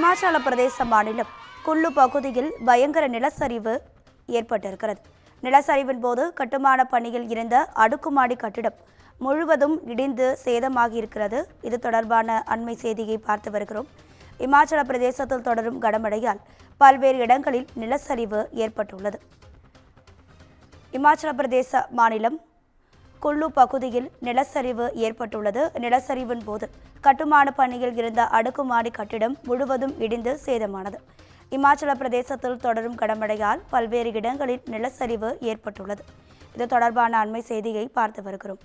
இமாச்சல பிரதேச மாநிலம் குல்லு பகுதியில் பயங்கர நிலச்சரிவு ஏற்பட்டிருக்கிறது. நிலச்சரிவின் போது கட்டுமான பணியில் இருந்த அடுக்குமாடி கட்டிடம் முழுவதும் இடிந்து சேதமாகியிருக்கிறது. இது தொடர்பான அண்மை செய்தியை பார்த்து வருகிறோம். இமாச்சல பிரதேசத்தில் தொடரும் கனமழையால் பல்வேறு இடங்களில் நிலச்சரிவு ஏற்பட்டுள்ளது. இமாச்சல பிரதேச மாநிலம் குல்லு பகுதியில் நிலச்சரிவு ஏற்பட்டுள்ளது. நிலச்சரிவின் போது கட்டுமான பணியில் இருந்த அடுக்குமாடி கட்டிடம் முழுவதும் இடிந்து சேதமானது. இமாச்சல பிரதேசத்தில் தொடரும் கனமழையால் பல்வேறு இடங்களில் நிலச்சரிவு ஏற்பட்டுள்ளது. இது தொடர்பான அண்மை செய்தியை பார்த்து வருகிறோம்.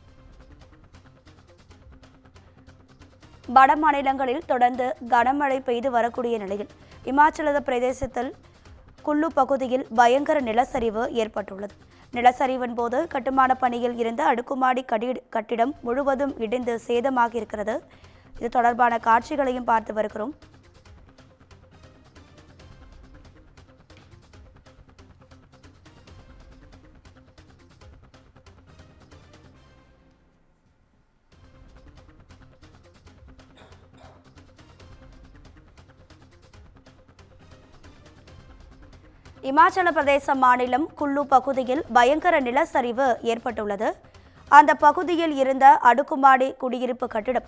வட மாநிலங்களில் தொடர்ந்து கனமழை பெய்து வரக்கூடிய நிலையில் இமாச்சல பிரதேசத்தில் குல்லு பகுதியில் பயங்கர நிலச்சரிவு ஏற்பட்டுள்ளது. நிலச்சரிவின் போது கட்டுமான பணியில் இருந்த அடுக்குமாடி கட்டிடம் முழுவதும் இடிந்து சேதமாகி இருக்கிறது. இது தொடர்பான காட்சிகளையும் பார்த்து வருகிறோம். இமாச்சல பிரதேச மாநிலம் குல்லு பகுதியில் பயங்கர நிலச்சரிவு ஏற்பட்டுள்ளது. அந்த பகுதியில் இருந்த அடுக்குமாடி குடியிருப்பு கட்டிடம்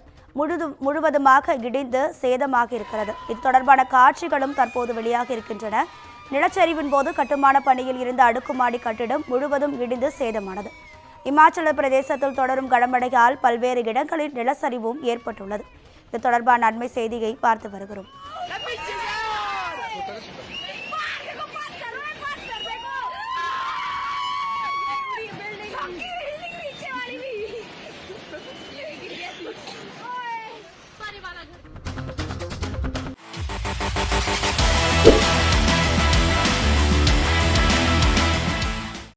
முழுவதுமாக இடிந்து சேதமாகி இருக்கிறது. இது தொடர்பான காட்சிகளும் தற்போது வெளியாக இருக்கின்றன. நிலச்சரிவின் போது கட்டுமான பணியில் இருந்த அடுக்குமாடி கட்டிடம் முழுவதும் இடிந்து சேதமானது. இமாச்சல பிரதேசத்தில் தொடரும் கனமழையால் பல்வேறு இடங்களில் நிலச்சரிவும் ஏற்பட்டுள்ளது. இது தொடர்பான அண்மை செய்தியை பார்த்து வருகிறோம்.